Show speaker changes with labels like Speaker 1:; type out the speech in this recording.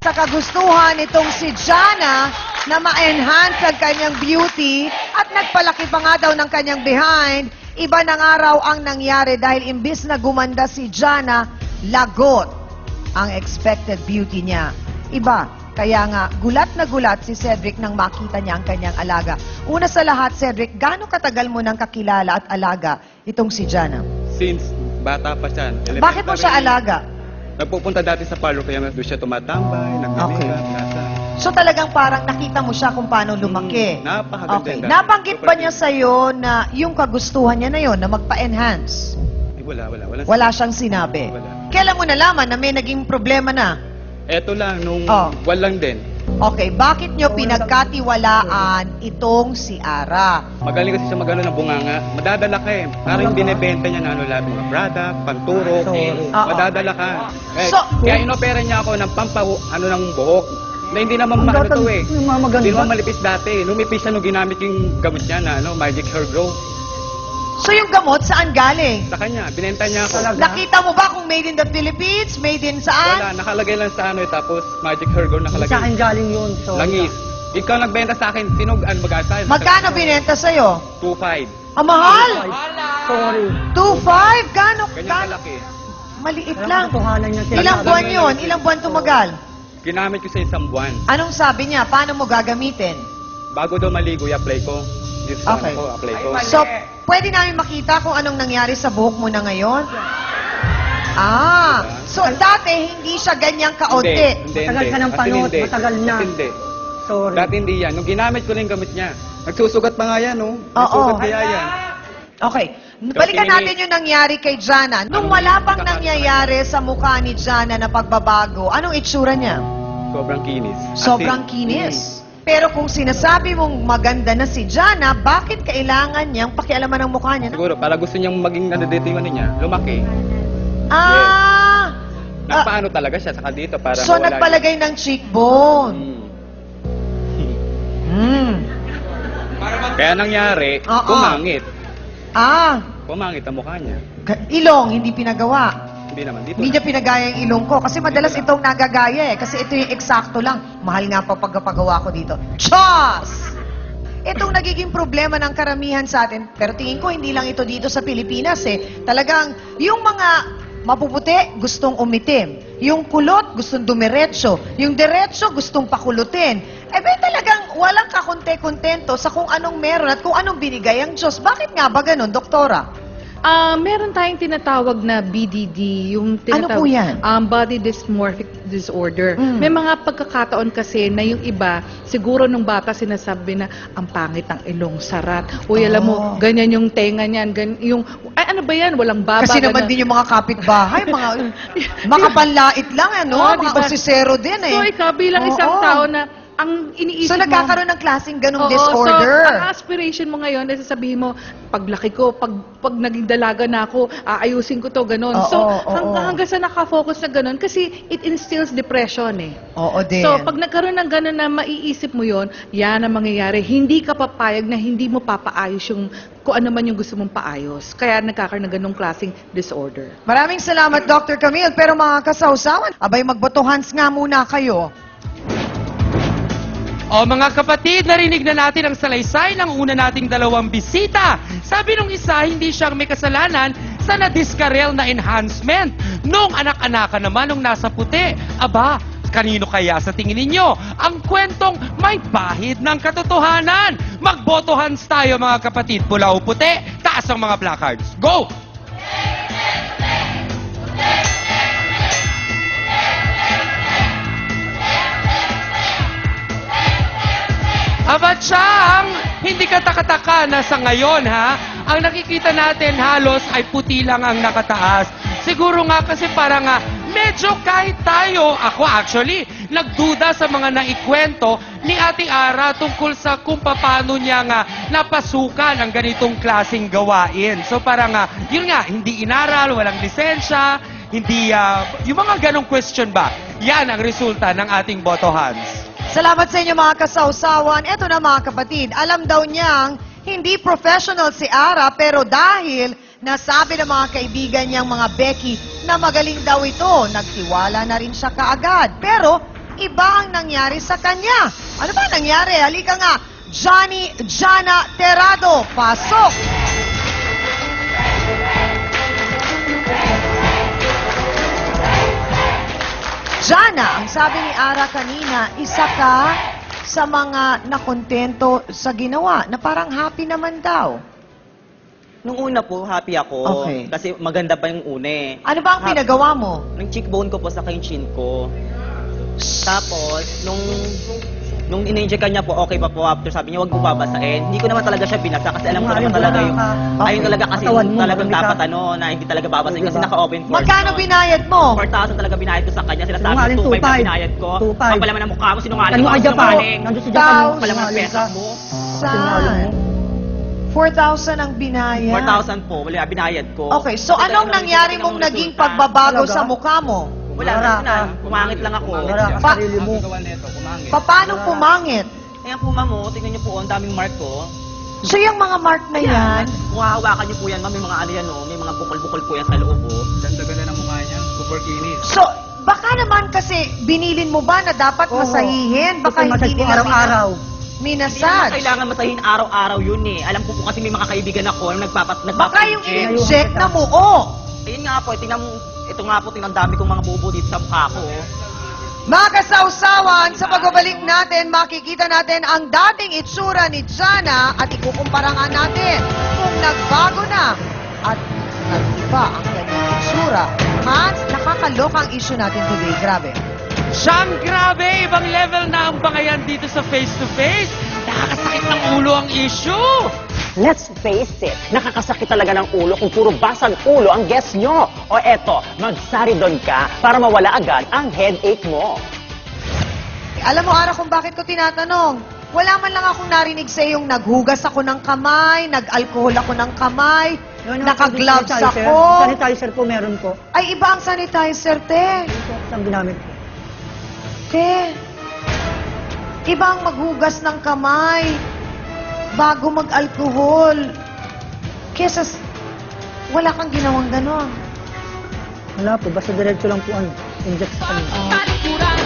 Speaker 1: Sa kagustuhan nitong si Jana na ma-enhance ang kanyang beauty at nagpalaki pa nga daw ng kanyang behind, iba na nga raw ang nangyari dahil imbis na gumanda si Jana, lagot ang expected beauty niya. Iba, kaya nga gulat na gulat si Cedric nang makita niya ang kanyang alaga. Una sa lahat, Cedric, gaano katagal mo nang kakilala at alaga itong si Jana?
Speaker 2: Since bata pa siya.
Speaker 1: Bakit mo siya alaga?
Speaker 2: Nagpupunta dati sa parlor kaya doon siya tumatambay, nagmamika, nasa.
Speaker 1: So talagang parang nakita mo siya kung paano lumaki.
Speaker 2: Napakaganda.
Speaker 1: Okay.
Speaker 2: dati.
Speaker 1: Nabanggit
Speaker 2: Super
Speaker 1: ba niya sa'yo na yung kagustuhan niya na yon na magpa-enhance?
Speaker 2: Ay, wala.
Speaker 1: Wala siyang sinabi.
Speaker 2: Wala.
Speaker 1: Kailan mo nalaman na may naging problema na?
Speaker 2: Eto lang, nung
Speaker 1: Oh.
Speaker 2: walang din.
Speaker 1: Okay, bakit niyo pinagkatiwalaan itong si Ara?
Speaker 2: Magaling kasi siya magano ng bunganga. Madadala ka eh. Parang yung binibenta niya na lahat mga product, panturo.
Speaker 1: Oo.
Speaker 2: Madadala ka. Eh,
Speaker 1: So-
Speaker 2: kaya inopera niya ako ng ng buhok. Na hindi naman maano to eh. Hindi naman malipis dati. Lumipis siya nung ginamit yung gamot niya na Magic Hair Grow.
Speaker 1: So yung gamot, saan galing?
Speaker 2: Sa kanya, binenta niya ako.
Speaker 1: Nakita mo ba kung made in the Philippines? Made in saan?
Speaker 2: Wala, nakalagay lang sa tapos Magic Hair Grow nakalagay.
Speaker 3: Sa akin galing yun. So,
Speaker 2: Langis. Ikaw nagbenta sa akin, tinugan, mag-asal.
Speaker 1: Magkano binenta sa'yo?
Speaker 2: 2.5.
Speaker 1: Ang mahal!
Speaker 3: sorry.
Speaker 1: 2.5? Gano?
Speaker 2: Ganyan kalaki.
Speaker 1: Maliit
Speaker 3: Walang
Speaker 1: lang.
Speaker 3: katotohanan niya.
Speaker 1: Ilang buwan yun? Ilang buwan tumagal?
Speaker 2: Ginamit ko sa isang buwan.
Speaker 1: Anong sabi niya? Paano mo gagamitin?
Speaker 2: Bago daw maligo, i-apply ko. Dito sa
Speaker 1: Okay.
Speaker 2: ko, apply ko.
Speaker 1: So, pwede namin makita kung anong nangyari sa buhok mo na ngayon? So dati hindi siya ganyang kaunti.
Speaker 3: Matagal ka ng
Speaker 2: As in,
Speaker 3: panot,
Speaker 2: hindi.
Speaker 3: matagal na.
Speaker 2: As in, hindi.
Speaker 3: Sorry.
Speaker 2: Dati hindi yan. Nung ginamit ko lang yung gamit niya, nagsusugat pa nga yan, no? Nagsusugat kaya yan.
Speaker 1: Okay. Balikan natin yung nangyari kay Jana. Nung wala pang nangyayari sa mukha ni Jana na pagbabago, anong itsura niya?
Speaker 2: Sobrang kinis. As in,
Speaker 1: Sobrang kinis. Pero kung sinasabi mong maganda na si Jana, bakit kailangan niyang pakialaman ang mukha niya?
Speaker 2: Siguro, para gusto niyang maging dito yung ano niya, lumaki. Nagpaano talaga siya, saka dito, para
Speaker 1: So
Speaker 2: mawala
Speaker 1: nagpalagay ng cheekbone.
Speaker 2: yung- Kaya nangyari,
Speaker 1: Oo.
Speaker 2: pumangit.
Speaker 1: Ah,
Speaker 2: Pumangit ang mukha niya.
Speaker 1: ilong, hindi pinagawa.
Speaker 2: Hindi naman, dito
Speaker 1: Hindi
Speaker 2: na.
Speaker 1: niya pinagaya yung ilong ko. Kasi madalas itong nagagaya eh. Kasi ito yung eksakto lang. Mahal nga pa pagpagawa ko dito. Chos! Itong nagiging problema ng karamihan sa atin, pero tingin ko hindi lang ito dito sa Pilipinas eh. Talagang yung mga mapuputi, gustong umitim. Yung kulot, gustong dumiretso. Yung diretso, gustong pakulutin. Talagang walang kakonte-kontento sa kung anong meron at kung anong binigay ang Diyos. Bakit nga ba ganun, doktora?
Speaker 4: Meron tayong tinatawag na BDD, yung tinatawag,
Speaker 1: Ano po yan?
Speaker 4: Body Dysmorphic Disorder. May mga pagkakataon kasi na yung iba, siguro nung bata sinasabi na, ang pangit ng ilong, sarat. Uy, alam mo, ganyan yung tenga niyan, ano ba yan, walang baba.
Speaker 1: Kasi naman din yung mga kapitbahay, mga makapanlait lang, ano?
Speaker 4: Oo,
Speaker 1: Mga
Speaker 4: diba?
Speaker 1: osisero din eh.
Speaker 4: So, ikaw bilang isang
Speaker 1: Oo.
Speaker 4: tao na, ang iniisip
Speaker 1: So,
Speaker 4: mo...
Speaker 1: nagkakaroon ng klaseng ganong
Speaker 4: Oo,
Speaker 1: disorder.
Speaker 4: So, ang aspiration mo ngayon, ay sasabihin mo, paglaki ko, pag naging dalaga na ako, aayusin ko to, ganon.
Speaker 1: Oo,
Speaker 4: So,
Speaker 1: oo.
Speaker 4: hanggang sa nakafocus na ganon, kasi it instills depression eh.
Speaker 1: Oo din.
Speaker 4: So, pag nagkaroon ng ganon na maiisip mo yon, yan ang mangyayari. Hindi ka papayag na hindi mo papaayos yung kung ano man yung gusto mong paayos. Kaya nagkakaroon ng ganong klaseng disorder.
Speaker 1: Maraming salamat, Dr. Camille. Pero mga kasawsawan, abay magbotohans nga muna kayo.
Speaker 5: O mga kapatid, narinig na natin ang salaysay ng una nating dalawang bisita. Sabi nung isa, hindi siyang may kasalanan sa nadiskarel na enhancement. Nung anak-anakan naman nung nasa puti, aba, kanino kaya sa tingin ninyo ang kwentong may bahid ng katotohanan? Magbotohans tayo mga kapatid, pula o puti, taas ang mga placards. Go! Abat siyang hindi ka takataka na sa ngayon ha, ang nakikita natin halos ay puti lang ang nakataas. Siguro nga kasi parang medyo kahit tayo, ako actually, nagduda sa mga naikwento ni Ate Ara tungkol sa kung paano niya nga napasukan ang ganitong klaseng gawain. So parang yun nga, hindi inaral, walang lisensya, hindi, yung mga ganong question ba, yan ang resulta ng ating botohans.
Speaker 1: Salamat sa inyo mga kasawsawan. Eto na mga kapatid, alam daw niyang hindi professional si Ara pero dahil nasabi ng mga kaibigan niyang mga Becky na magaling daw ito, nagtiwala na rin siya kaagad. Pero iba ang nangyari sa kanya. Ano ba nangyari? Halika nga, Jana Terrado, pasok! Jana, ang sabi ni Ara kanina, isa ka sa mga nakontento sa ginawa, na parang happy naman daw.
Speaker 6: Nung una po, happy ako.
Speaker 1: Okay.
Speaker 6: Kasi maganda pa yung una eh.
Speaker 1: Ano ba ang pinagawa mo?
Speaker 6: Yung cheekbone ko po sa yung chin ko. Tapos, nung in-inject niya po, okay pa po. After sabi niya, huwag mo babasain. Hindi ko naman talaga siya binasa kasi alam ko naman talaga yung... Ayun talaga kasi
Speaker 3: Katawan mo,
Speaker 6: talagang
Speaker 3: marami ka.
Speaker 6: dapat na hindi talaga babasain kasi naka-open course.
Speaker 1: Magkano
Speaker 6: yun.
Speaker 1: binayad mo?
Speaker 6: 4,000 talaga binayad ko sa kanya. Sila sabi
Speaker 3: Sinungaling,
Speaker 6: ko, 2,500 na
Speaker 3: 2,500.
Speaker 6: binayad ko.
Speaker 3: 2,500.
Speaker 6: Kapal naman ang mukha mo, sinungaling
Speaker 3: Tanong
Speaker 6: mo,
Speaker 3: ka dyan pa.
Speaker 6: sinungaling.
Speaker 3: Nandun sa Japan.
Speaker 6: Kapal naman ang
Speaker 3: Sinungaling
Speaker 6: pesos
Speaker 3: ka.
Speaker 6: mo.
Speaker 1: Saan? 4,000 ang binayad.
Speaker 6: 4,000 po, wala, binayad ko.
Speaker 1: Okay, so
Speaker 6: Kasi
Speaker 1: anong
Speaker 6: talagang
Speaker 1: nangyari
Speaker 6: nakikita
Speaker 1: mong
Speaker 6: ko ng
Speaker 1: naging
Speaker 6: resulta.
Speaker 1: pagbabago
Speaker 3: Talaga?
Speaker 1: sa mukha mo?
Speaker 6: Wala na, pumangit lang ako.
Speaker 3: Wala ka
Speaker 1: Pa-
Speaker 3: sarili mo.
Speaker 2: Ang gagawa nito, kumangit.
Speaker 1: Paano pumangit?
Speaker 6: Ayan po, ma'am, oh. Tingnan niyo po, ang daming mark ko.
Speaker 1: So yung mga mark na yan,
Speaker 6: Kung hahawakan niyo po yan, ma'am, may mga ano yan, oh. May mga bukol-bukol po yan sa loob, oh.
Speaker 2: Ganda-ganda ng mukha niya. Super kinis.
Speaker 1: so baka naman kasi binilin mo ba na dapat
Speaker 3: Oo.
Speaker 1: masahihin? Baka
Speaker 3: Ito, massage
Speaker 1: hindi
Speaker 3: ko
Speaker 1: nila
Speaker 3: araw-araw.
Speaker 6: Hindi naman
Speaker 1: minasage.
Speaker 6: kailangan matahin araw-araw yun, eh. Alam ko po kasi may mga kaibigan ako na
Speaker 1: Baka yung
Speaker 6: nagpapa-inject.
Speaker 1: in-inject na mo, oh.
Speaker 6: Ayun nga po, tingnan mo, ito nga po, tingnan, ang dami kong mga bubo dito sa mukha ko, oh.
Speaker 1: Mga kasawsawan, sa pagbabalik natin, makikita natin ang dating itsura ni Jana at ikukumpara nga natin kung nagbago na at nag-iba ang kanyang itsura. At nakakaloka ang issue natin today. Grabe.
Speaker 5: Siyang grabe, ibang level na ang bangayan dito sa face-to-face. Nakakasakit ng ulo ang issue.
Speaker 7: Let's face it, nakakasakit talaga ng ulo kung puro basag ulo ang guest nyo. O eto, magsaridon ka para mawala agad ang headache mo.
Speaker 1: Alam mo, Ara, kung bakit ko tinatanong? Wala man lang akong narinig sa yung naghugas ako ng kamay, nag-alcohol ako ng kamay,
Speaker 3: Yun yung
Speaker 1: naka-gloves
Speaker 3: sanitizer.
Speaker 1: ako.
Speaker 3: Sanitizer po meron po.
Speaker 1: Ay, iba ang sanitizer, te.
Speaker 3: Ito ang ginamit ko.
Speaker 1: Te, iba ang maghugas ng kamay bago mag-alcohol. Kesa wala kang ginawang ganon.
Speaker 3: Wala po, basta diretso lang po inject sa kanya.
Speaker 5: Talikuran